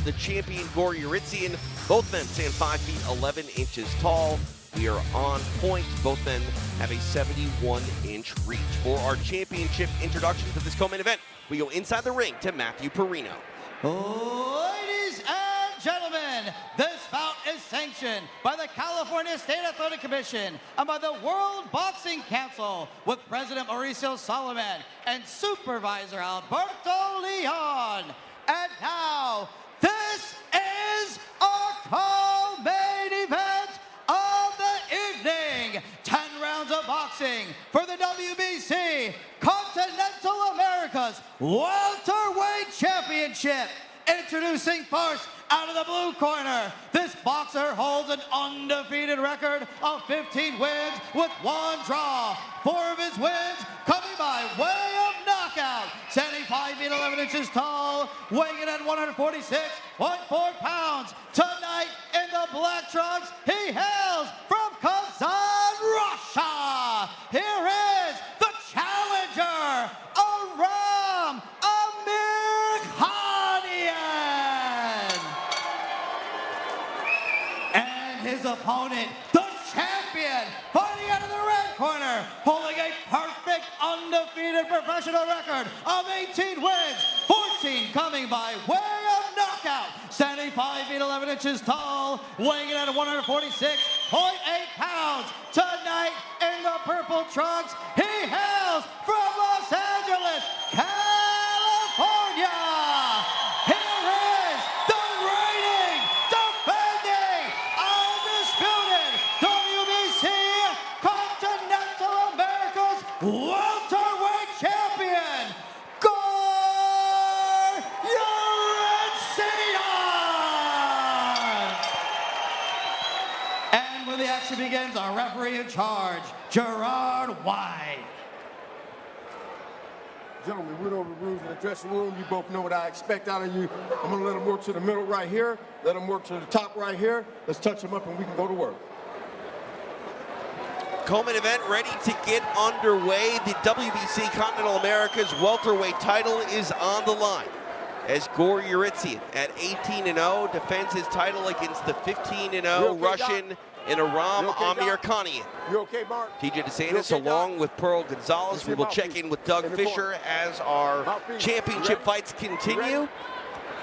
the champion Gor Yeritsyan. Both men stand 5 feet 11 inches tall. We are on point. Both men have a 71-inch reach. For our championship introduction to this co-main event, we go inside the ring to Matthew Perino. Ladies and gentlemen, this bout is sanctioned by the California State Athletic Commission and by the World Boxing Council, with President Mauricio Solomon and Supervisor Alberto Leon. And now, this is our co-main event of the evening. 10 rounds of boxing for the WBC Continental Americas WelterWeight Championship. Introducing first, out of the blue corner, this boxer holds an undefeated record of 15 wins with 1 draw. 4 of his wins coming by way of knockout. 75 feet 11 inches tall, weighing in at 146.4 pounds. Tonight in the black trunks, he hails from Kazan, Russia. Here is the challenger, Aram Amirkhanyan. And his opponent, the champion, fighting out of the red corner, holding a perfect undefeated professional record of 18 wins, 14 coming by way of knockout. 75 feet 11 inches tall, weighing in at 146.8 pounds. Tonight in the purple trunks, he hails from Los Angeles, California. Here is the reigning, defending, undisputed WBC Continental Americas welterweight champion, Gor Yeritsyan. And when the action begins, our referee in charge, Gerard White. Gentlemen, we went over the rules in the dressing room. You both know what I expect out of you. I'm going to let them work to the middle right here. Let them work to the top right here. Let's touch them up and we can go to work. Co-main event ready to get underway. The WBC Continental Americas welterweight title is on the line, as Gor Yeritsyan at 18-0 defends his title against the 15-0 Russian in Aram Amirkhanyan. You okay, Mark? TJ DeSantis along with Pearl Gonzalez. We will check in with Doug Fisher as our championship fights continue.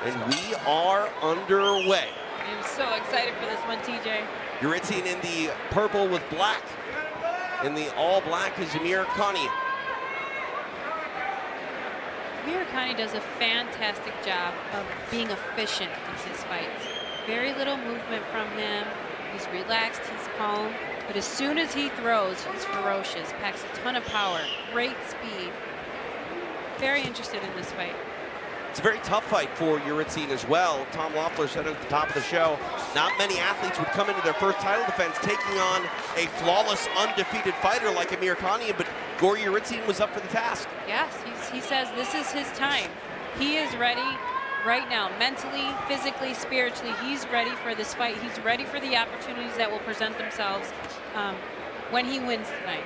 And we are underway. I'm so excited for this one, TJ. Yeritsyan in the purple with black. In the all black is Amirkhanyan. Amirkhanyan does a fantastic job of being efficient in his fights. Very little movement from him. He's relaxed, he's calm, but as soon as he throws, he's ferocious, packs a ton of power, great speed. Very interested in this fight. It's a very tough fight for Yeritsyan as well. Tom Loeffler said at the top of the show, not many athletes would come into their first title defense taking on a flawless, undefeated fighter like Amirkhanyan, but Gor Yeritsyan was up for the task. Yes, he says this is his time. He is ready right now, mentally, physically, spiritually. He's ready for this fight. He's ready for the opportunities that will present themselves when he wins tonight.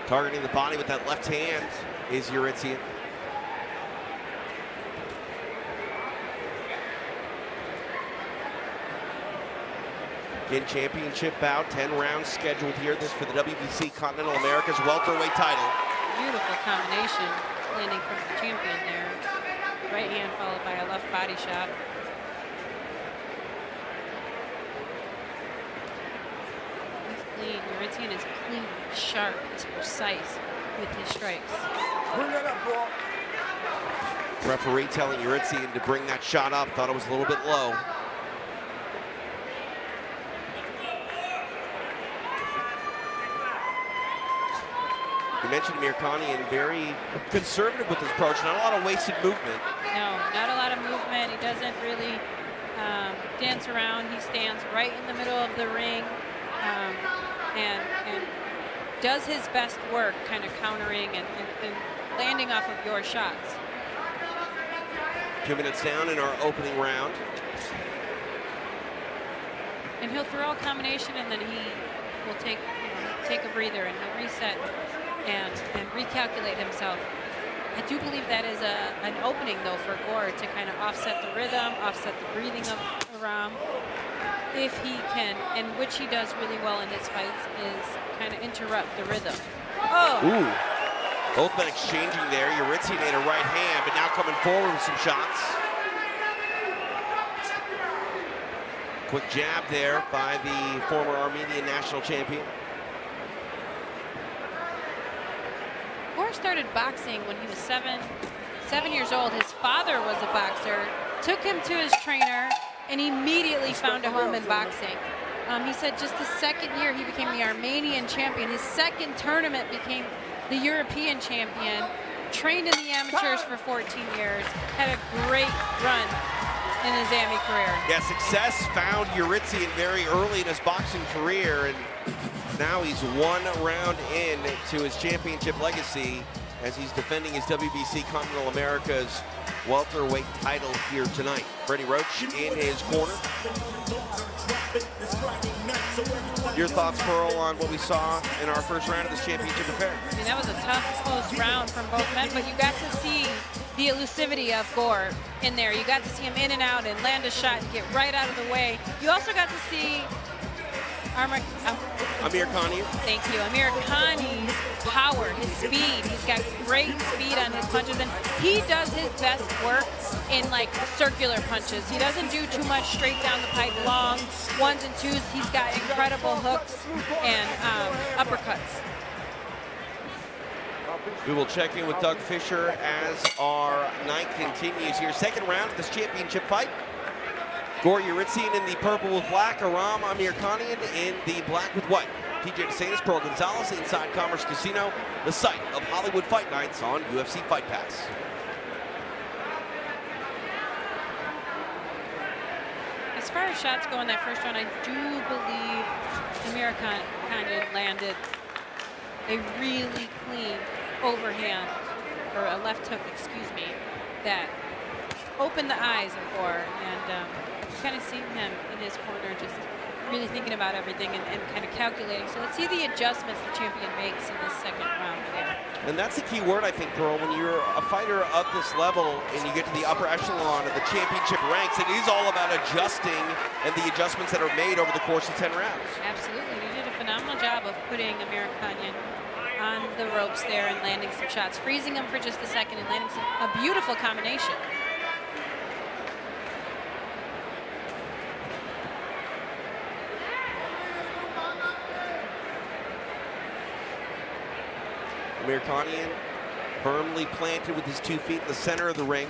Targeting the body with that left hand is Yeritsyan. Again, championship bout, 10 rounds scheduled here. This for the WBC Continental Americas welterweight title. Beautiful combination, landing from the champion there. Right hand followed by a left body shot. He's clean. Yeritsyan is clean, sharp, he's precise with his strikes. Bring that up, bro. Referee telling Yeritsyan to bring that shot up. Thought it was a little bit low. You mentioned Amirkhanyan, very conservative with his approach, not a lot of wasted movement. No, not a lot of movement. He doesn't really dance around. He stands right in the middle of the ring and does his best work kind of countering and landing off of your shots. 2 minutes down in our opening round. And he'll throw a combination and then he will take a breather and he'll reset and recalculate himself I do believe that is an opening, though, for Gore to kind of offset the rhythm, offset the breathing of Aram. If he can, and which he does really well in his fights, is kind of interrupt the rhythm. Oh! Ooh. Both men exchanging there. Yeritsyan ate a right hand, but now coming forward with some shots. Quick jab there by the former Armenian national champion. Gore started boxing when he was seven years old. His father was a boxer, took him to his trainer, and immediately found a home in boxing. He said just the second year he became the Armenian champion. His second tournament became the European champion. Trained in the amateurs for 14 years. Had a great run in his AMI career. Yeah, success found Yeritsyan very early in his boxing career, and now he's one round in to his championship legacy as he's defending his WBC Continental Americas welterweight title here tonight. Freddie Roach in his corner. Your thoughts, Pearl, on what we saw in our first round of this championship affair? I mean, that was a tough, close round from both men, but you got to see the elusivity of Gore in there. You got to see him in and out and land a shot and get right out of the way. You also got to see Amirkhanyan. Thank you. Amirkhanyan's power, his speed. He's got great speed on his punches, and he does his best work in like circular punches. He doesn't do too much straight down the pipe, long ones and twos. He's got incredible hooks and uppercuts. We will check in with Doug Fisher as our night continues here. Second round of this championship fight. Gore Yeritsyan in the purple with black, Aram Amirkhanyan in the black with white. TJ DeSantis, Pearl Gonzalez, inside Commerce Casino, the site of Hollywood Fight Nights on UFC Fight Pass. As far as shots go in that first round, I do believe Amirkhanyan landed a really clean overhand, or a left hook, excuse me, that opened the eyes of Gore, and kind of seeing him in his corner just really thinking about everything and kind of calculating. So let's see the adjustments the champion makes in this second round here. And that's the key word, I think, Pearl. When you're a fighter of this level and you get to the upper echelon of the championship ranks, it is all about adjusting and the adjustments that are made over the course of 10 rounds. Absolutely. He did a phenomenal job of putting Amirkhanyan on the ropes there and landing some shots, freezing him for just a second and landing a beautiful combination. Amirkhanyan firmly planted with his 2 feet in the center of the ring.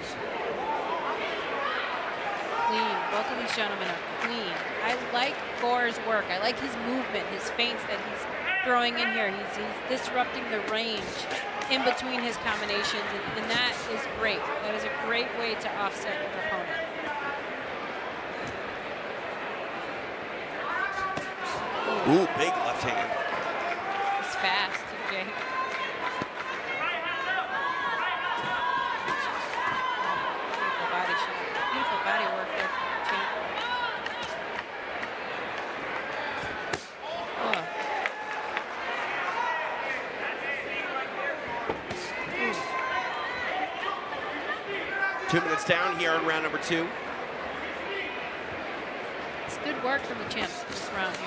Clean. Both of these gentlemen are clean. I like Gore's work. I like his movement, his feints that he's throwing in here. He's disrupting the range in between his combinations, and that is great. That is a great way to offset your opponent. Ooh, big left hand. He's fast, TJ. Beautiful body shot. Beautiful body work there from the champion. Oh. 2 minutes down here in round number 2. It's good work from the champs this round here.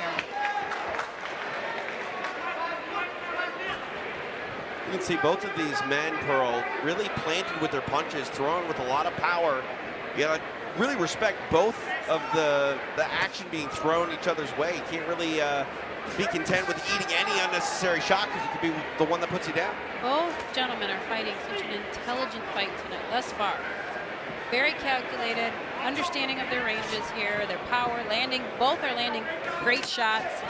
You can see both of these men, Pearl, really planted with their punches, throwing with a lot of power. You gotta really respect both of the action being thrown each other's way. You can't really be content with eating any unnecessary shot because it could be the one that puts you down. Both gentlemen are fighting such an intelligent fight tonight thus far. Very calculated, understanding of their ranges here, their power, landing. Both are landing great shots.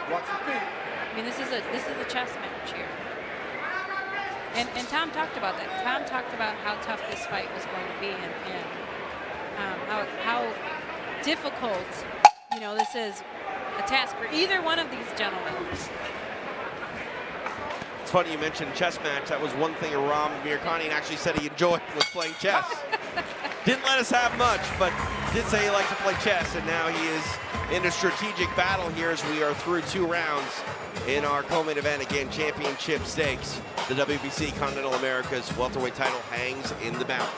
Watch your feet. I mean, this is a chess match here. And Tom talked about that. Tom talked about how tough this fight was going to be, and how difficult, this is a task for either one of these gentlemen. It's funny you mentioned chess match. That was one thing Aram Amirkhanyan actually said he enjoyed was playing chess. Didn't let us have much, but did say he liked to play chess, and now he is in a strategic battle here as we are through 2 rounds in our co-main event. Again, championship stakes. The WBC Continental Americas welterweight title hangs in the balance.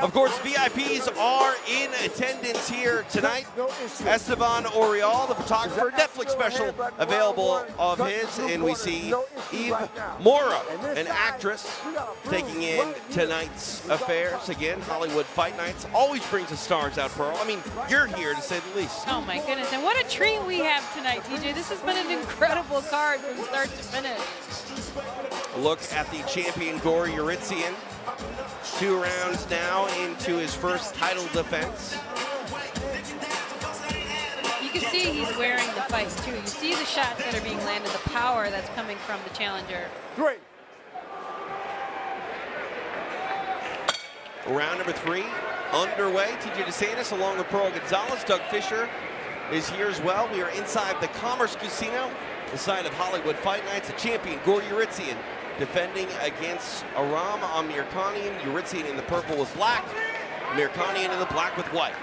Of course, VIPs are in attendance here tonight. Esteban Oriol, the photographer, Netflix special available of his, and we see Eve Mora, an actress, taking in tonight's affairs. Again, Hollywood Fight Nights always brings the stars out, Pearl. I mean, you're here to say the least. Oh my goodness, and what a treat we have tonight, TJ. This has been an incredible card from start to finish. A look at the champion, Gore Yeritsyan. 2 rounds now into his first title defense. You can see he's wearing the fight too. You see the shots that are being landed, the power that's coming from the challenger. 3. Round number 3 underway. TJ DeSantis along with Pearl Gonzalez. Doug Fisher is here as well. We are inside the Commerce Casino, the site of Hollywood Fight Nights. The champion, Gore Yeritsyan, defending against Aram Amirkhanyan. Yeritsyan in the purple with black, Amirkhanyan in the black with white.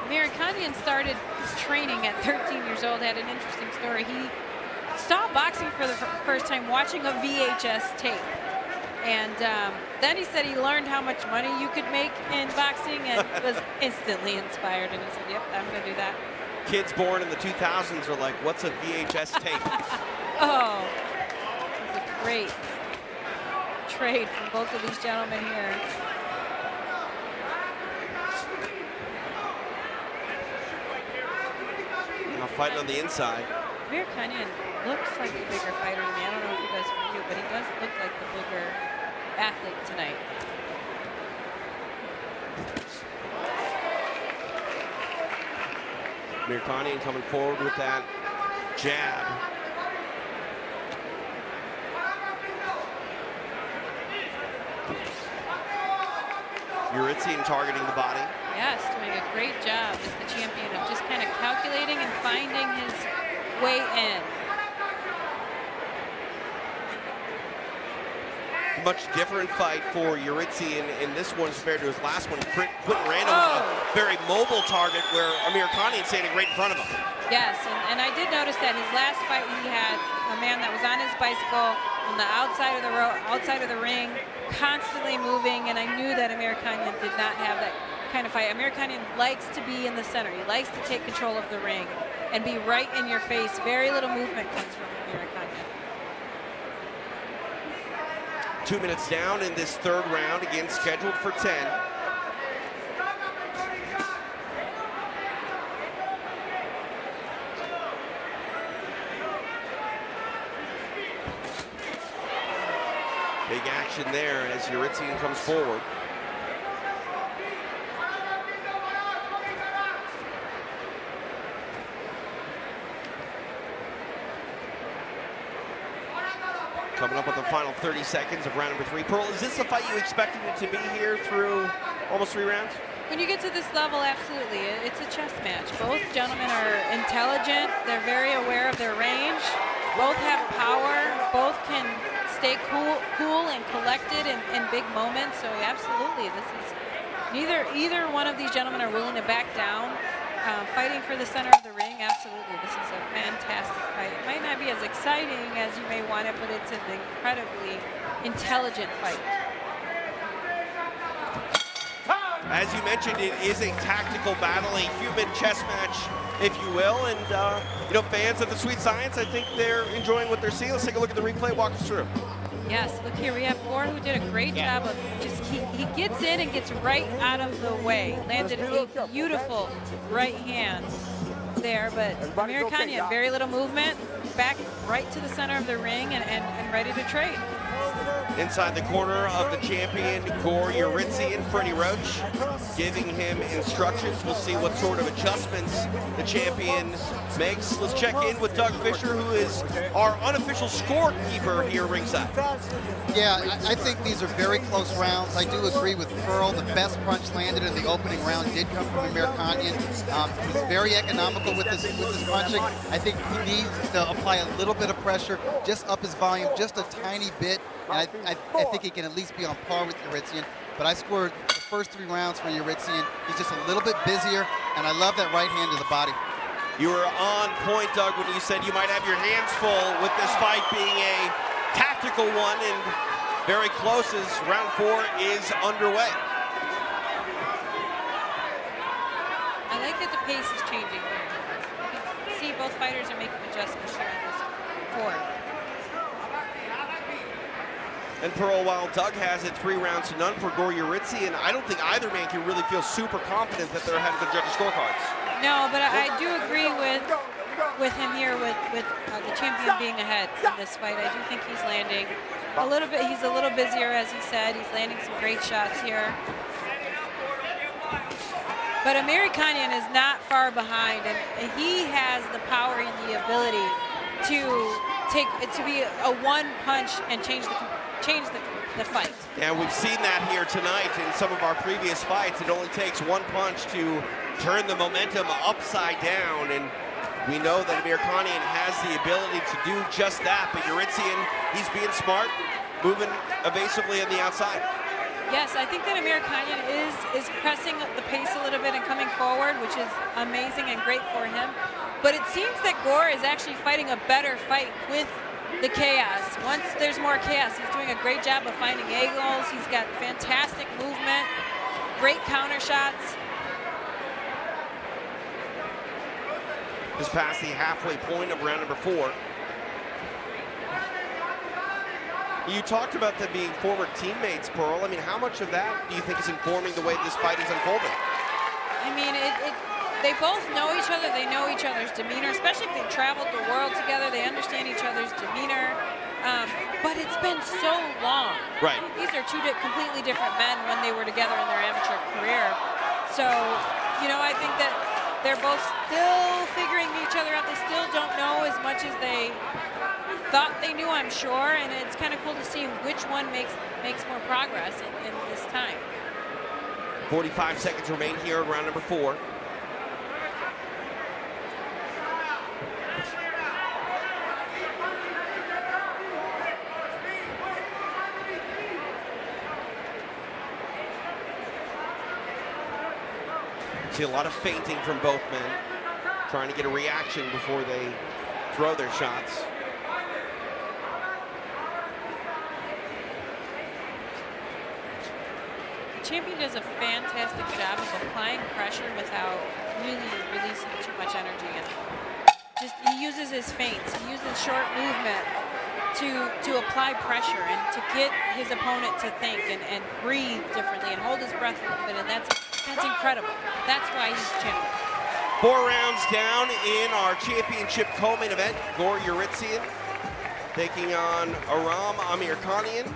Amirkhanyan started his training at 13 years old, had an interesting story. He saw boxing for the first time watching a VHS tape. And then he said he learned how much money you could make in boxing and was instantly inspired. And he said, yep, I'm going to do that. Kids born in the 2000s are like, what's a VHS tape? Oh, it was a great trade from both of these gentlemen here. Now fighting on the inside. Amirkhanyan looks like the bigger fighter to me. I don't know if he does for you, but he does look like the bigger athlete tonight. Amirkhanyan coming forward with that jab. Yeritsyan targeting the body. Yes, doing a great job as the champion of just kind of calculating and finding his way in. Much different fight for Yeritsyan in this one compared to his last one. Quentin Randall was a very mobile target where Amirkhanyan standing right in front of him. Yes, and I did notice that his last fight he had a man that was on his bicycle on the outside of the outside of the ring, constantly moving, and I knew that Amirkhanyan did not have that kind of fight. Amirkhanyan likes to be in the center. He likes to take control of the ring and be right in your face. Very little movement comes from Amirkhanyan. 2 minutes down in this 3rd round, again scheduled for 10. Big action there as Yeritsyan comes forward. Coming up with the final 30 seconds of round number 3. Pearl, is this the fight you expected it to be here through almost 3 rounds? When you get to this level, absolutely. It's a chess match. Both gentlemen are intelligent. They're very aware of their range. Both have power. Both can stay cool and collected in big moments. So absolutely, this is either one of these gentlemen are willing to back down. Fighting for the center of the ring, absolutely. This is a fantastic fight. It might not be as exciting as you may want it, but it's an incredibly intelligent fight. As you mentioned, it is a tactical battle, a human chess match, if you will. And, you know, fans of the Sweet Science, I think they're enjoying what they're seeing. Let's take a look at the replay, walk us through. Yes, look here, we have Gore who did a great job of just, he gets in and gets right out of the way. Landed a beautiful right hand there, but Amirkhanyan, very little movement, back right to the center of the ring and ready to trade. Inside the corner of the champion, Gore Yeritsyan, Freddie Roach, giving him instructions. We'll see what sort of adjustments the champion makes. Let's check in with Doug Fisher, who is our unofficial scorekeeper here ringside. Yeah, I think these are very close rounds. I do agree with Pearl. The best punch landed in the opening round did come from Amirkhanyan. He's very economical with his punching. I think he needs to apply a little bit of pressure, just up his volume just a tiny bit. And I think he can at least be on par with Yeritsyan. But I scored the first 3 rounds for Yeritsyan. He's just a little bit busier, and I love that right hand to the body. You were on point, Doug, when you said you might have your hands full with this fight being a tactical one, and very close as round 4 is underway. I like that the pace is changing here. You can see both fighters are making adjustments here in this 4. And Pearl, while Doug has it 3 rounds to none for Yeritsyan, I don't think either man can really feel super confident that they're ahead of the judges' scorecards. No, but I do agree with him here with the champion being ahead in this fight. I do think he's landing a little bit. He's a little busier, as he said. He's landing some great shots here. But Amirkhanyan is not far behind, and he has the power and the ability to be a one punch and change the fight. Yeah, we've seen that here tonight in some of our previous fights. It only takes one punch to turn the momentum upside down, and we know that Amirkhanyan has the ability to do just that. But Yeritsyan, he's being smart, moving evasively on the outside. Yes, I think that Amirkhanyan is pressing the pace a little bit and coming forward, which is amazing and great for him. But it seems that Gore is actually fighting a better fight with the chaos. Once there's more chaos, he's doing a great job of finding angles. He's got fantastic movement, great counter shots. Just past the halfway point of round number 4. You talked about them being former teammates, Pearl. I mean, how much of that do you think is informing the way this fight is unfolding? I mean, they both know each other. They know each other's demeanor, especially if they've traveled the world together. They understand each other's demeanor. But it's been so long. Right. These are 2 completely different men when they were together in their amateur career. So, you know, I think that they're both still figuring each other out. They still don't know as much as they thought they knew, I'm sure, and it's kind of cool to see which one makes more progress in this time. 45 seconds remain here in round number 4. See a lot of feinting from both men, trying to get a reaction before they throw their shots. The champion does a fantastic job of applying pressure without really releasing too much energy. And just he uses his feints, he uses short movement to apply pressure and to get his opponent to think and breathe differently and hold his breath a little bit, and that's incredible. That's why he's champion. 4 rounds down in our championship co-main event. Yeritsyan taking on Aram Amirkhanyan.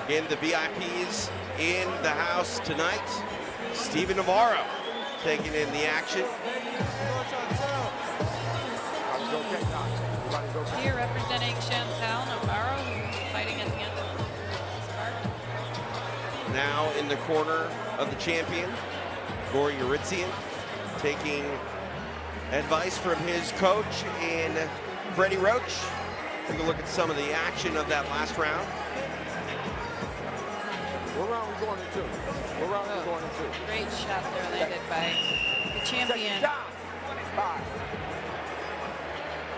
Again, the VIPs in the house tonight. Steven Navarro taking in the action. Here representing Chantal Navarro, who's fighting at the end of this card. Now in the corner of the champion, Yeritsyan, taking advice from his coach in Freddie Roach. Take a look at some of the action of that last round. What round are we going into? What round are we going into? Great shot there landed by the champion.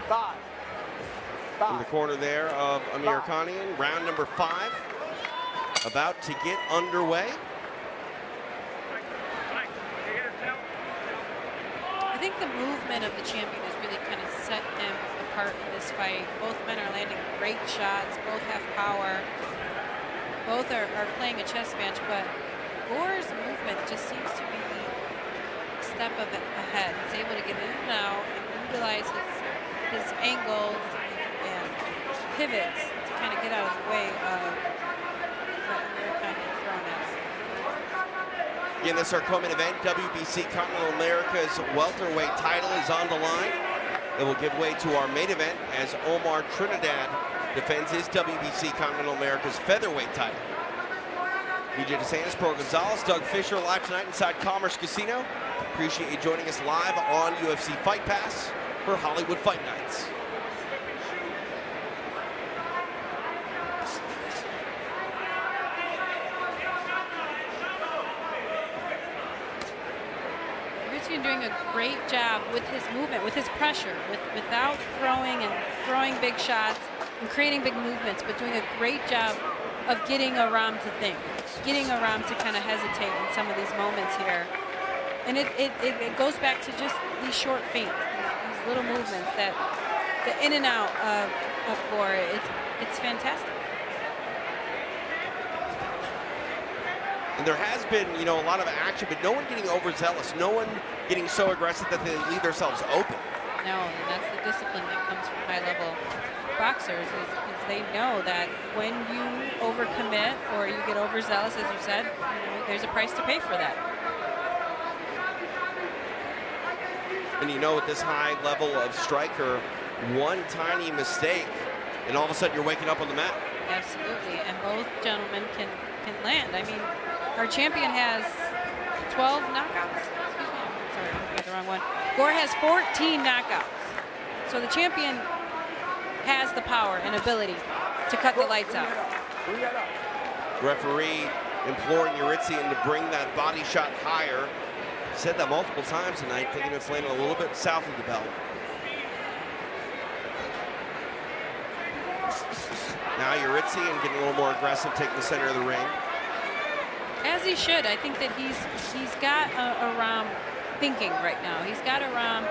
Five. In the corner there of Amirkhanyan, round number 5, about to get underway. I think the movement of the champion has really kind of set him apart in this fight. Both men are landing great shots, both have power, both are playing a chess match, but Gore's movement just seems to be a step ahead. He's able to get in and out and utilize his angles and pivots to kind of get out of the way of what Amirkhanyan's throwing at him. Again, this is our co-main event. WBC Continental Americas welterweight title is on the line. It will give way to our main event as Omar Trinidad defends his WBC Continental Americas featherweight title. BJ DeSantis, Pro Gonzalez, Doug Fisher live tonight inside Commerce Casino. Appreciate you joining us live on UFC Fight Pass for Hollywood Fight Nights. Yeritsyan doing a great job with his movement, with his pressure, without throwing big shots and creating big movements, but doing a great job of getting Aram to think, getting Aram to kind of hesitate in some of these moments here. And it goes back to just these short feints, these little movements, that the in and out of Gore. It's fantastic. And there has been, you know, a lot of action, but no one getting overzealous, no one getting so aggressive that they leave themselves open. No, and that's the discipline that comes from high-level boxers, is they know that when you overcommit or you get overzealous, as you said, you know, there's a price to pay for that. And you know, with this high level of striker, one tiny mistake, and all of a sudden you're waking up on the mat. Absolutely, and both gentlemen can land. I mean, our champion has 12 knockouts. Excuse me, I'm sorry, I got the wrong one. Gore has 14 knockouts. So the champion has the power and ability to cut the lights out. Referee imploring Yeritsyan to bring that body shot higher. Said that multiple times tonight, thinking it's landing a little bit south of the belt. Now Yeritsyan getting a little more aggressive, taking the center of the ring. As he should. I think that he's got Aram thinking right now. He's got Aram,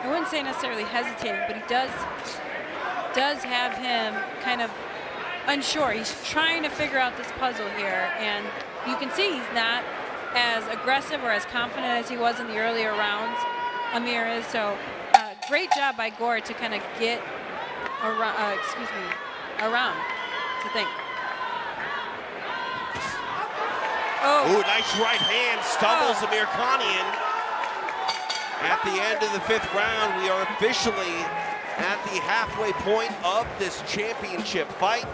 I wouldn't say necessarily hesitating, but he does have him kind of unsure. He's trying to figure out this puzzle here, and you can see he's not as aggressive or as confident as he was in the earlier rounds. Amir is. So great job by Gore to kind of get Aram to think. Oh, ooh, nice right hand, stumbles Amirkhanyan. At the end of the 5th round, we are officially at the halfway point of this championship fight.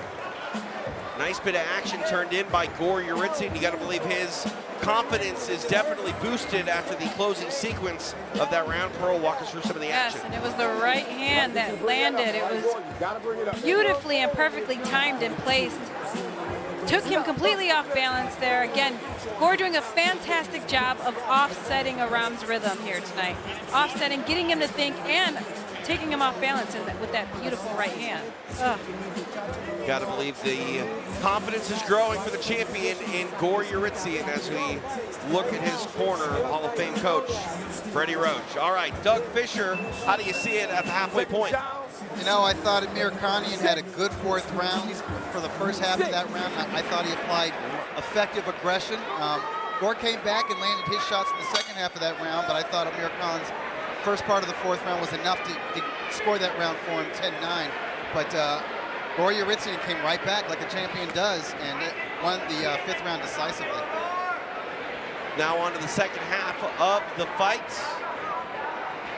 Nice bit of action turned in by Gore Yeritsyan. You got to believe his confidence is definitely boosted after the closing sequence of that round. Pearl, walk us through some of the action. yes, and it was the right hand that landed. It was beautifully and perfectly timed and placed. Took him completely off balance there. Again, Gore doing a fantastic job of offsetting Aram's rhythm here tonight. Offsetting, getting him to think, and taking him off balance with that beautiful right hand. Ugh. Got to believe the confidence is growing for the champion in Gore Yeritsyan as we look at his corner, the Hall of Fame coach, Freddie Roach. All right, Doug Fisher, how do you see it at the halfway point? You know, I thought Amirkhanyan had a good 4th round. For the first half of that round, I thought he applied effective aggression. Gore came back and landed his shots in the second half of that round, but I thought Amirkhan's first part of the 4th round was enough to score that round for him, 10-9. But Gore Yeritsyan came right back like a champion does and won the 5th round decisively. Now on to the second half of the fight.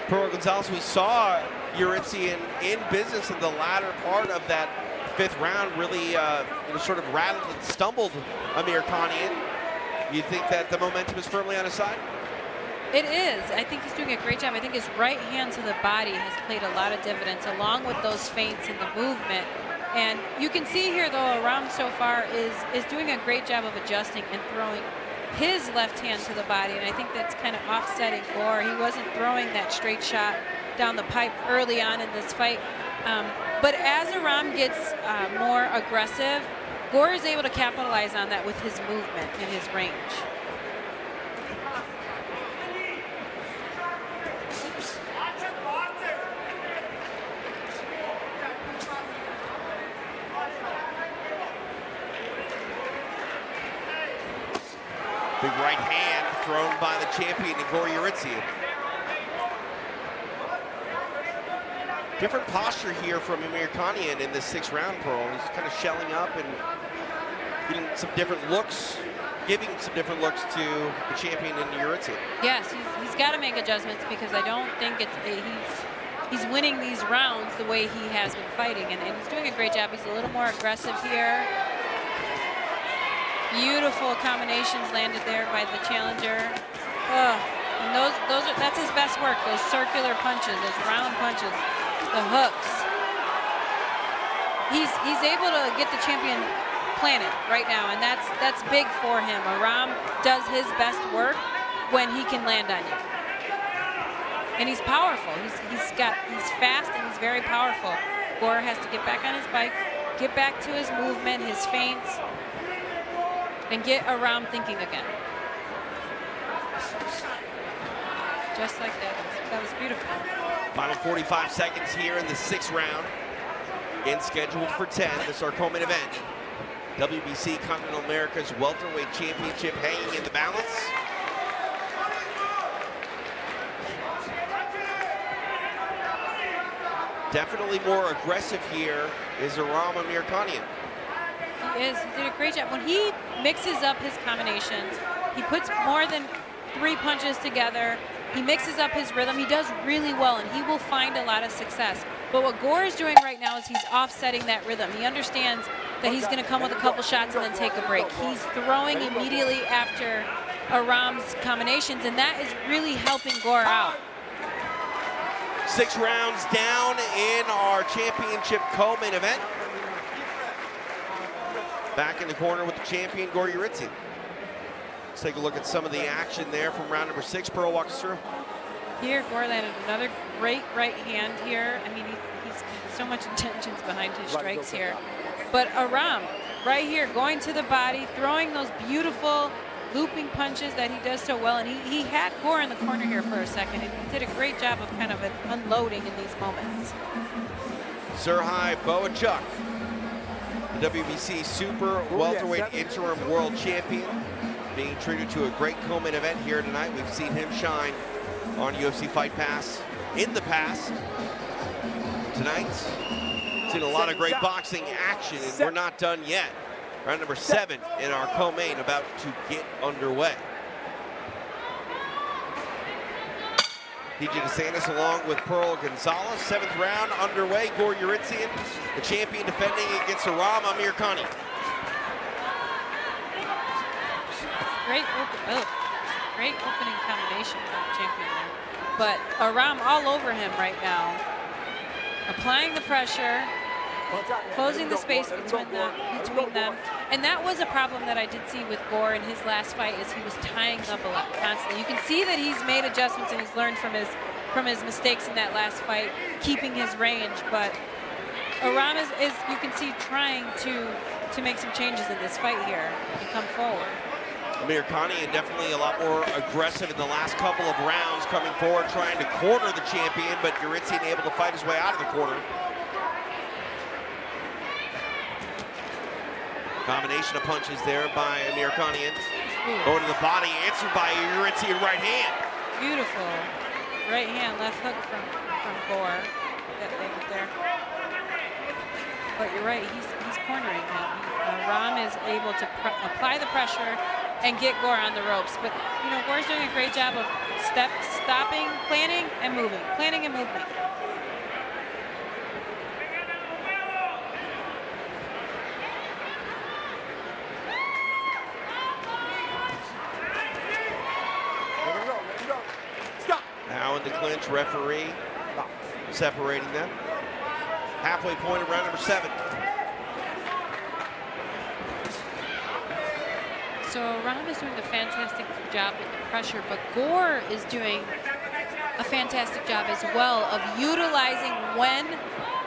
Pearl Gonzalez, we saw Yeritsyan in business in the latter part of that 5th round, really sort of rattled and stumbled Amirkhanyan. You think that the momentum is firmly on his side? It is. I think he's doing a great job. I think his right hand to the body has played a lot of dividends, along with those feints and the movement. And you can see here, though, Aram so far is doing a great job of adjusting and throwing his left hand to the body, and I think that's kind of offsetting Gore. He wasn't throwing that straight shot down the pipe early on in this fight. But as Aram gets more aggressive, Gore is able to capitalize on that with his movement and his range. Big right hand thrown by the champion, Gore Yeritsyan. Different posture here from Amirkhanyan in this 6th round, Pearl. He's kind of shelling up and getting some different looks, giving some different looks to the champion in Yeritsyan. Yes, he's got to make adjustments, because I don't think he's winning these rounds the way he has been fighting, and he's doing a great job. He's a little more aggressive here. Beautiful combinations landed there by the challenger. And that's his best work, those circular punches, those round punches, the hooks. He's able to get the champion planted right now, and that's big for him. Aram does his best work when he can land on you. and he's powerful. He's fast and he's very powerful. Gore has to get back on his bike, get back to his movement, his feints, and get Aram thinking again. Just like that. That was beautiful. Final 45 seconds here in the 6th round. Again, scheduled for 10. This is our co-main event. WBC Continental Americas Welterweight Championship hanging in the balance. Definitely more aggressive here is Aram Amirkhanyan. He is. He did a great job. When he mixes up his combinations, he puts more than 3 punches together. He mixes up his rhythm. He does really well, and he will find a lot of success. But what Gore is doing right now is he's offsetting that rhythm. He understands that he's going to come with a couple shots and then take a break. He's throwing immediately after Aram's combinations, and that is really helping Gore out. 6 rounds down in our championship co-main event. Back in the corner with the champion, Gore Yeritsyan. Let's take a look at some of the action there from round number 6. Pearl, walk us through. Here, Gore landed another great right hand here. I mean, he's so much intentions behind his strikes here. But Aram, right here, going to the body, throwing those beautiful looping punches that he does so well. And he had Gore in the corner here for a second, and he did a great job of kind of unloading in these moments. Serhii Boachuk, the WBC Super Welterweight Interim World Champion, being treated to a great co-main event here tonight. We've seen him shine on UFC Fight Pass in the past. Tonight, seen a lot of great boxing action, and we're not done yet. Round number 7 in our co-main about to get underway. TJ DeSantis along with Pearl Gonzalez. 7th round underway. Gore Yeritsyan, the champion, defending against Aram Amirkhanyan. Great opening combination from the champion there. But Aram all over him right now. Applying the pressure, closing the space between them. And that was a problem that I did see with Gore in his last fight, is he was tying up a lot constantly. You can see that he's made adjustments and he's learned from his mistakes in that last fight, keeping his range. But Aram is you can see, trying to make some changes in this fight here and come forward. Amirkhanyan definitely a lot more aggressive in the last couple of rounds, coming forward, trying to corner the champion, but Yeritsyan able to fight his way out of the corner. Combination of punches there by Amirkhanyan. Going to the body, answered by Yeritsyan right hand. Beautiful. Right hand, left hook from Gore. That thing there. But you're right, he's cornering him. Aram is able to apply the pressure and get Gore on the ropes. But, you know, Gore's doing a great job of stopping, planning, and moving. Planning and movement. Now in the clinch, referee separating them. Halfway point of round number 7. So Aram is doing a fantastic job with the pressure, but Gore is doing a fantastic job as well of utilizing when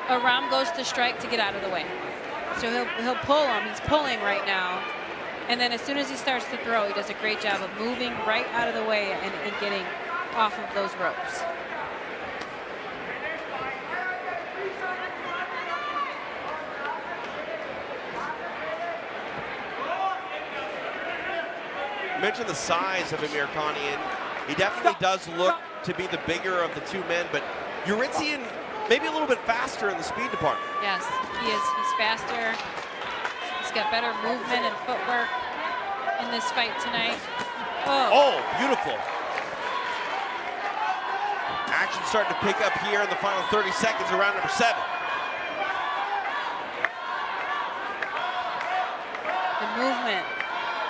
Aram goes to strike to get out of the way. So he'll pull him. He's pulling right now. And then as soon as he starts to throw, he does a great job of moving right out of the way and getting off of those ropes. You mentioned the size of Amirkhanyan. He definitely does look to be the bigger of the 2 men, but Yeritsyan maybe a little bit faster in the speed department. Yes, he is. He's faster. He's got better movement and footwork in this fight tonight. Oh, beautiful. Action starting to pick up here in the final 30 seconds of round number 7. The movement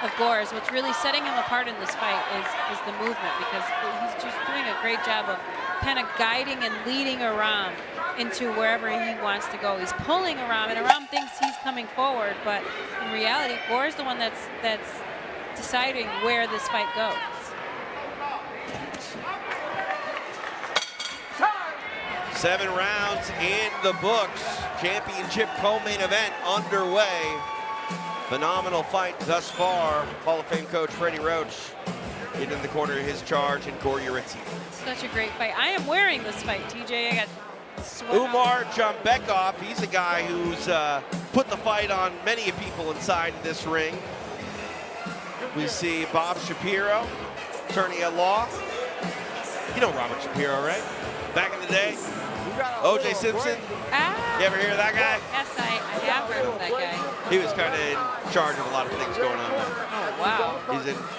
of Gore is what's really setting him apart in this fight is the movement, because he's just doing a great job of kind of guiding and leading Aram into wherever he wants to go. He's pulling Aram, and Aram thinks he's coming forward, but in reality, Gore is the one that's deciding where this fight goes. 7 rounds in the books. Championship co-main event underway. Phenomenal fight thus far. Hall of Fame coach Freddie Roach in the corner of his charge, and Gor Yeritsyan. Such a great fight. I am wearing this fight, TJ. I got sweat Umar Jambekov, he's a guy who's put the fight on many people inside this ring. We see Bob Shapiro, attorney at law. You know Robert Shapiro, right? Back in the day. O.J. Simpson. Ah, You ever hear of that guy? yes, I have heard of that guy. He was kind of in charge of a lot of things going on there. Oh, wow.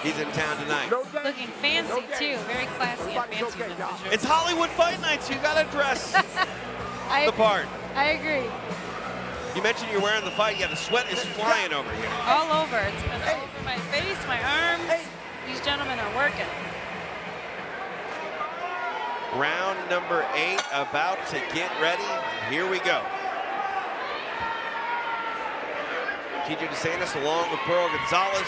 He's in town tonight. Looking fancy, too. Very classy and fancy individual. It's Hollywood Fight Nights. You got to dress the part. I agree. You mentioned you're wearing the fight. Yeah, the sweat is flying over here. All over. It's been all over my face, my arms. These gentlemen are working. Round number 8 about to get ready. Here we go. TJ DeSantis along with Pearl Gonzalez.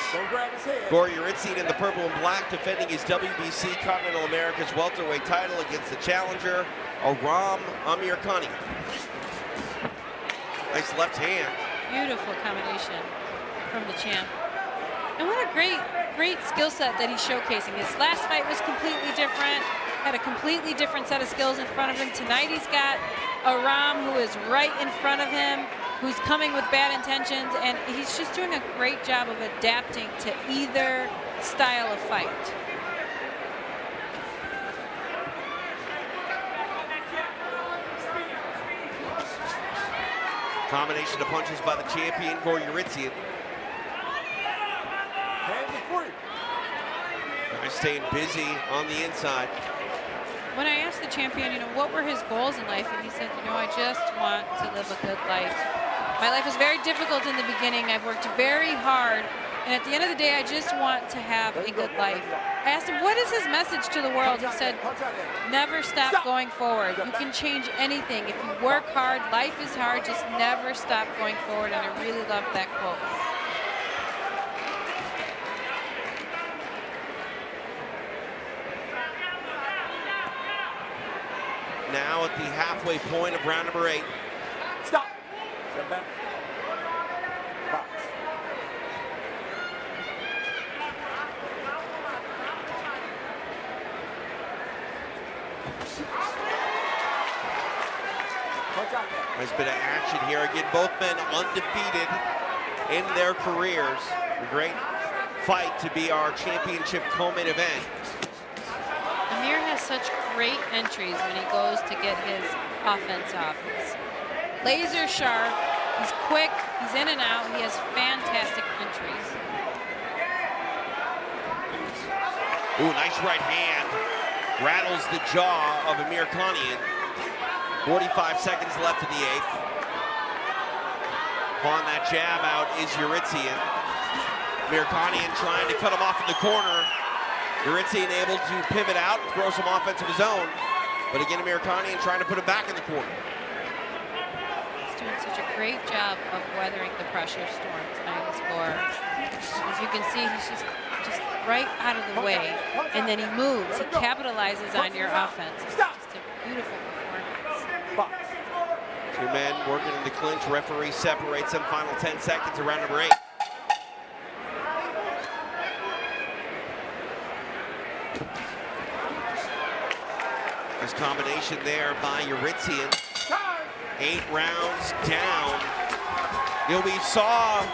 Gor Yeritsyan in the purple and black, defending his WBC Continental Americas welterweight title against the challenger, Aram Amirkhanyan. Nice left hand. Beautiful combination from the champ. And what a great skill set that he's showcasing. His last fight was completely different, had a completely different set of skills in front of him. Tonight he's got Aram, who is right in front of him, who's coming with bad intentions, and he's just doing a great job of adapting to either style of fight. Combination of punches by the champion, Gor Yeritsyan. Guys staying busy on the inside. When I asked the champion, what were his goals in life, and he said, I just want to live a good life. My life was very difficult in the beginning. I've worked very hard, and at the end of the day, I just want to have a good life. I asked him, what is his message to the world? He said, never stop going forward. You can change anything. If you work hard, life is hard, just never stop going forward, and I really loved that quote. Now at the halfway point of round number 8. Stop. Step back. Box. Nice bit of action here. Again, both men undefeated in their careers. A great fight to be our championship co-main event. Amir has such great entries when he goes to get his offense off. He's laser sharp, he's quick, he's in and out, he has fantastic entries. Ooh, nice right hand. Rattles the jaw of Amirkhanyan. 45 seconds left in the 8th. Upon that jab out is Yeritsyan. Amirkhanyan trying to cut him off in the corner. Yeritsyan able to pivot out and throw some offense of his own. But again, Amirkhanyan trying to put him back in the corner. He's doing such a great job of weathering the pressure storm tonight in score. As you can see, he's just right out of the way, and then he moves. He capitalizes on your offense. It's just a beautiful performance. 2 men working in the clinch. Referee separates them. Final 10 seconds of round number 8. This combination there by Yeritsyan. 8 rounds down. We saw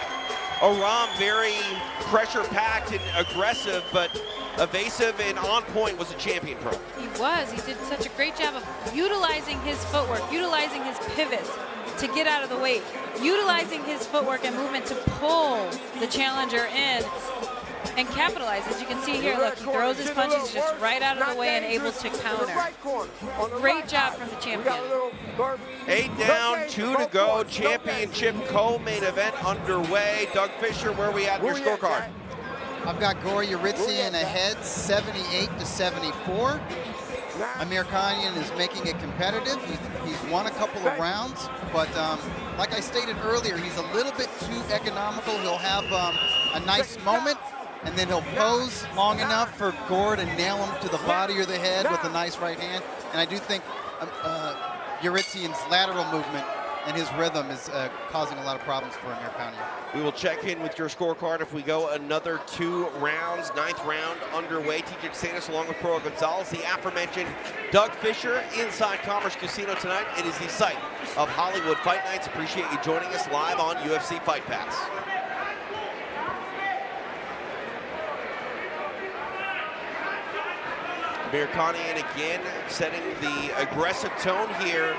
Aram very pressure-packed and aggressive, but evasive and on point. Was a champion pro. He was. He did such a great job of utilizing his footwork, utilizing his pivots to get out of the way, utilizing his footwork and movement to pull the challenger in and capitalize. As you can see here, look, he throws his punches just right out of the way and able to counter. Great job from the champion. 8 down, 2 to go. Championship co-main event underway. Doug Fisher, where are we at in your scorecard? I've got Gor Yeritsyan ahead, 78-74. Amirkhanyan is making it competitive. He's won a couple of rounds, but like I stated earlier, he's a little bit too economical. He'll have a nice moment, and then he'll pose long enough for Gor to nail him to the body or the head with a nice right hand. And I do think Yeritsyan's lateral movement and his rhythm is causing a lot of problems for Amirkhanyan. We will check in with your scorecard if we go another 2 rounds. 9th round underway. TJ DeSantis along with Pearl Gonzalez. The aforementioned Doug Fisher inside Commerce Casino tonight. It is the site of Hollywood Fight Nights. Appreciate you joining us live on UFC Fight Pass. Amirkhanyan again setting the aggressive tone here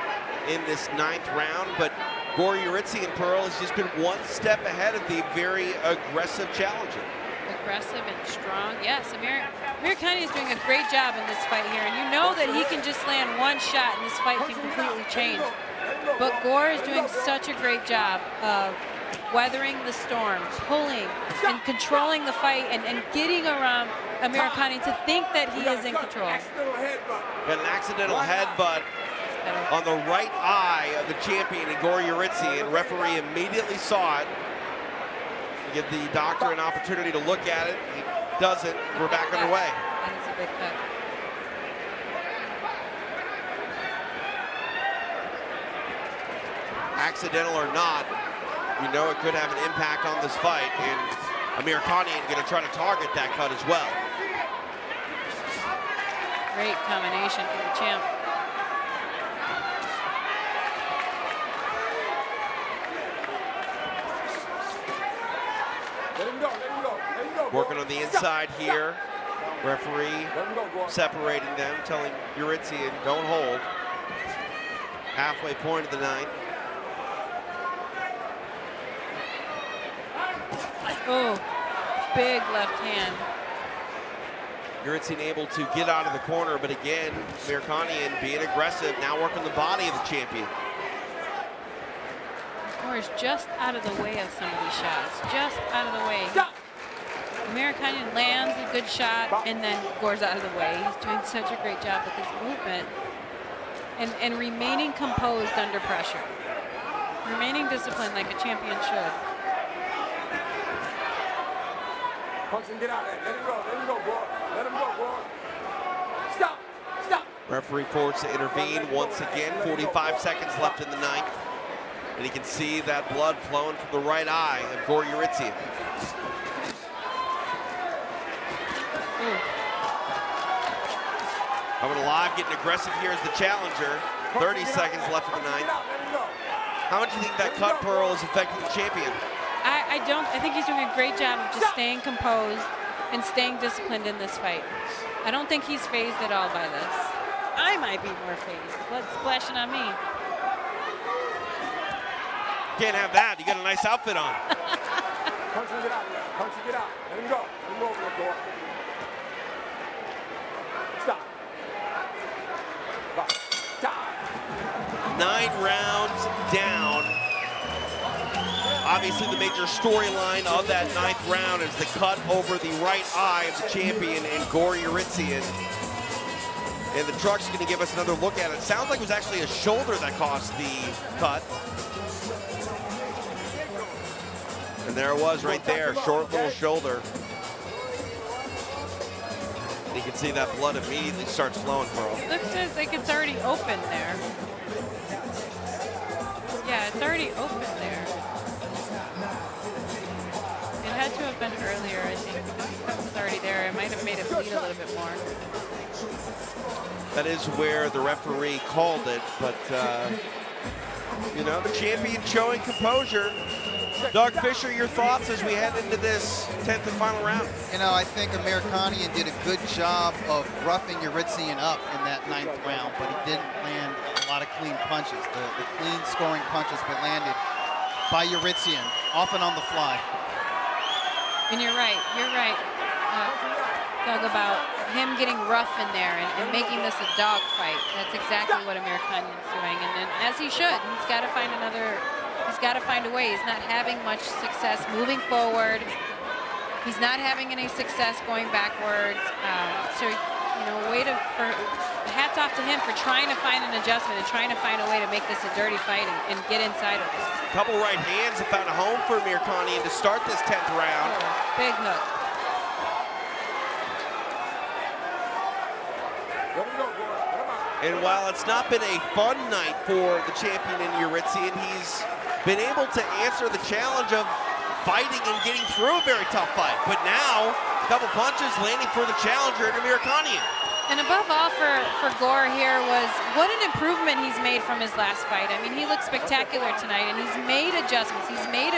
in this 9th round, but Yeritsyan Pearl has just been one step ahead of the very aggressive challenger. Aggressive and strong. Yes, Amirkhanyan is doing a great job in this fight here, and you know that he can just land one shot and this fight can completely change. But Gore is doing such a great job of weathering the storm, pulling and controlling the fight and getting around Amirkhanyan to think that he is in control. Got an accidental headbutt on the right eye of the champion, Yeritsyan. Referee immediately saw it. Give the doctor an opportunity to look at it. He doesn't. We're back underway. That is a big cut. Accidental or not, you know it could have an impact on this fight, and Amirkhanyan going to try to target that cut as well. Great combination from the champ. Working on the inside here. Referee separating them, telling Yeritsyan, don't hold. Halfway point of the 9th. Oh, big left hand. Yeritsyan able to get out of the corner, but again, Amirkhanyan being aggressive, now working the body of the champion. Gore is just out of the way of some of these shots. Just out of the way. Amirkhanyan lands a good shot, and then Gore's out of the way. He's doing such a great job with his movement and remaining composed under pressure. Remaining disciplined like a champion should. Punch and get out there. Let him go, Gore. Let him go, Gore. Stop. Referee forced to intervene once again. 45 seconds left in the 9th. And you can see that blood flowing from the right eye of Yeritsyan. Coming alive, getting aggressive here is the challenger. 30 seconds left in the 9th. How much do you think that cut, Pearl, is affecting the champion? I think he's doing a great job of just staying composed and staying disciplined in this fight. I don't think he's fazed at all by this. I might be more fazed. Blood's splashing on me. Can't have that. You got a nice outfit on. Punch and get out. Punch and get out. Let him go. Let him go over there, Gore. Stop. 9 rounds down. Obviously, the major storyline of that 9th round is the cut over the right eye of the champion in Yeritsyan. And the truck's going to give us another look at it. Sounds like it was actually a shoulder that caused the cut. And there it was right there, short little shoulder. And you can see that blood immediately starts flowing, Pearl. It looks as like it's already open there. Yeah, it's already open there. It had to have been earlier, I think, because the cut was already there. It might have made it bleed a little bit more. That is where the referee called it, but you know, the champion showing composure. Doug Fisher, your thoughts as we head into this 10th and final round? You know, I think Amirkhanyan did a good job of roughing Yeritsyan up in that 9th round, but he didn't land a lot of clean punches. The clean scoring punches were landed by Yeritsyan, often on the fly. And you're right, Doug, about him getting rough in there and making this a dog fight. That's exactly what Amirkhanyan's doing, and as he should. He's got to find a way. He's not having much success moving forward. He's not having any success going backwards. So, you know, hats off to him for trying to find an adjustment and trying to find a way to make this a dirty fight and get inside of this. A couple right hands have found a home for Amirkhanyan to start this 10th round. Big hook. Let him go, Gore. Let him out. And while it's not been a fun night for the champion in Yeritsyan, he's been able to answer the challenge of fighting and getting through a very tough fight. But now, a couple punches landing for the challenger, Amirkhanyan. And above all for Gore here was what an improvement he's made from his last fight. I mean, he looked spectacular tonight, and he's made adjustments. He's made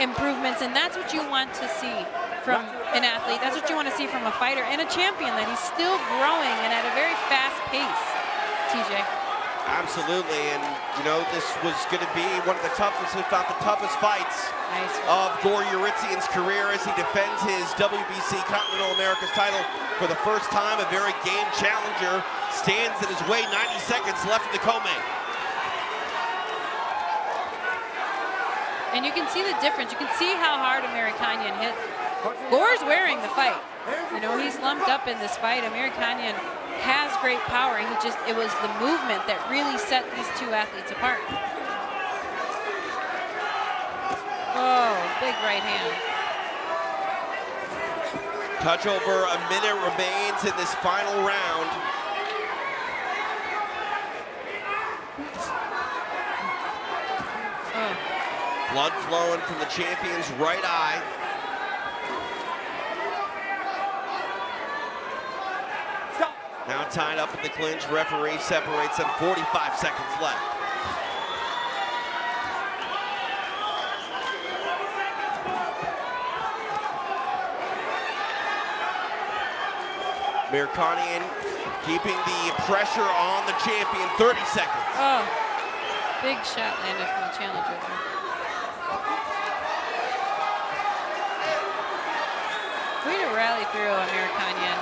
improvements, and that's what you want to see from an athlete. That's what you want to see from a fighter and a champion, that he's still growing and at a very fast pace, TJ. Absolutely, and you know, this was going to be one of the toughest, if not the toughest fights of Gore Yeritsyan's career as he defends his WBC Continental Americas title for the first time. A very game challenger stands at his way, 90 seconds left in the co-main. And you can see the difference. You can see how hard Amirkhanyan hit. Gore's wearing the fight. You know, he's lumped up in this fight. Amirkhanyan has great power. It was the movement that really set these two athletes apart. Oh, big right hand. Touch over a minute remains in this final round. Blood flowing from the champion's right eye. Now tied up in the clinch, referee separates them, 45 seconds left. Amirkhanyan keeping the pressure on the champion, 30 seconds. Oh, big shot landed from the challenger there. Way to rally through Amirkhanyan.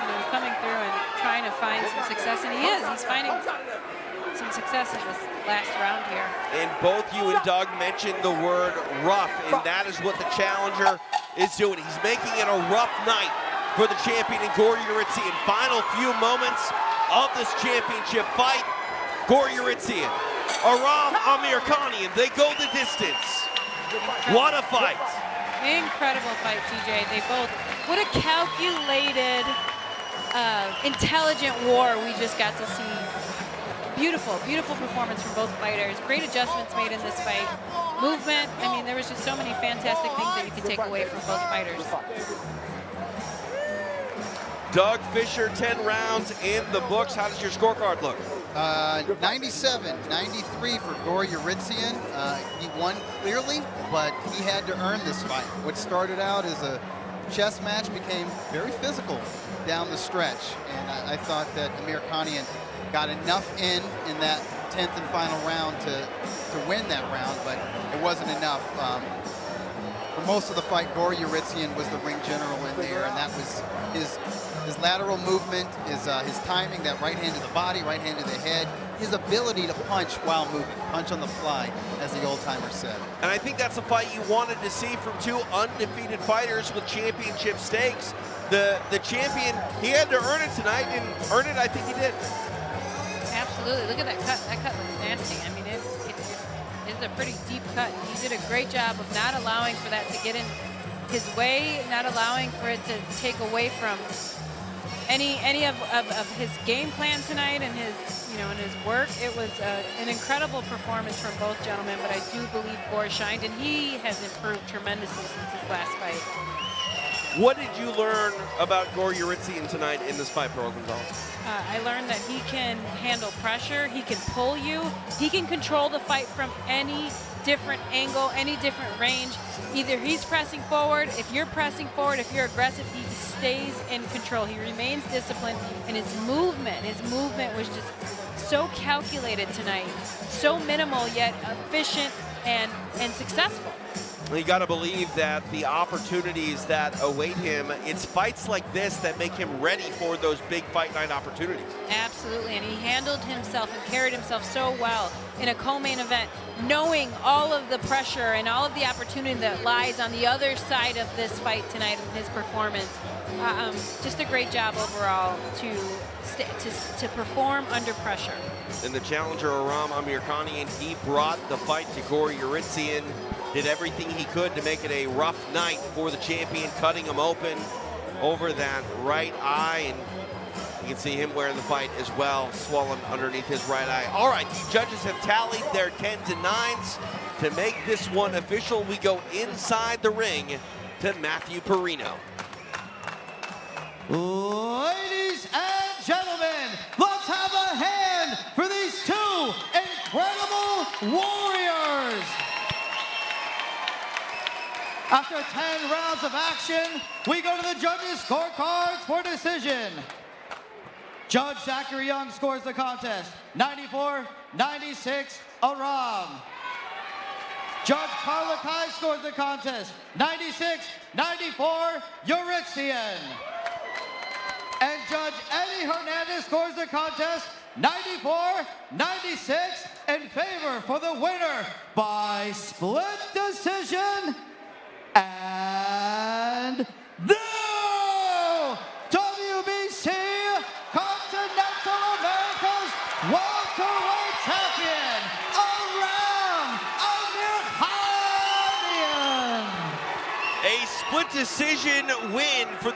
You know, coming through and trying to find some success, and he is. He's finding some success in this last round here. And both you and Doug mentioned the word rough, and that is what the challenger is doing. He's making it a rough night for the champion in Gore Yeritsyan. Final few moments of this championship fight. Gore Yeritsyan, Aram Amirkhanyan, they go the distance. What a fight. Incredible fight, TJ. They both, what a calculated, intelligent war we just got to see. Beautiful, beautiful performance from both fighters. Great adjustments made in this fight. Movement, I mean, there was just so many fantastic things that you could take away from both fighters. Doug Fisher, 10 rounds in the books. How does your scorecard look? 97-93 for Gore Yeritsyan. He won clearly, but he had to earn this fight. What started out as a chess match became very physical down the stretch, and I thought that Amirkhanyan got enough in that 10th and final round to win that round, but it wasn't enough. For most of the fight, Gore Yeritsyan was the ring general in there, and that was his lateral movement, his timing, that right hand to the body, right hand to the head, his ability to punch while moving, punch on the fly, as the old-timer said. And I think that's a fight you wanted to see from two undefeated fighters with championship stakes. The champion, he had to earn it tonight, and earn it, I think he did. Absolutely, look at that cut. That cut was nasty. I mean, it's a pretty deep cut. He did a great job of not allowing for that to get in his way, not allowing for it to take away from any of his game plan tonight and his, you know, and his work. It was an incredible performance from both gentlemen, but I do believe Gore shined, and he has improved tremendously since his last fight. What did you learn about Gore Yeritsyan tonight in this fight, Pro Gonzalez? I learned that he can handle pressure, he can pull you, he can control the fight from any different angle, any different range. Either he's pressing forward, if you're pressing forward, if you're aggressive, he stays in control. He remains disciplined, and his movement was just so calculated tonight, so minimal yet efficient and successful. You got to believe that the opportunities that await him, it's fights like this that make him ready for those big fight night opportunities. Absolutely, and he handled himself and carried himself so well in a co-main event, knowing all of the pressure and all of the opportunity that lies on the other side of this fight tonight in his performance. Just a great job overall to perform under pressure. And the challenger, Aram Amirkhanyan, he brought the fight to Gore Yeritsyan, did everything he could to make it a rough night for the champion, cutting him open over that right eye. And You can see him wearing the fight as well, swollen underneath his right eye. All right, the judges have tallied their 10s and 9s. To make this one official, we go inside the ring to Matthew Perino. Ladies and gentlemen, let's have a hand for these two incredible warriors. After 10 rounds of action, we go to the judges' scorecards for decision. Judge Zachary Young scores the contest, 94-96, Aram. Judge Carla Kai scores the contest, 96-94, Yeritsyan. And Judge Eddie Hernandez scores the contest, 94-96, in favor for the winner by split decision. And the WBC Continental Americas welterweight champion, Aram Amirkhanyan. A split decision win for the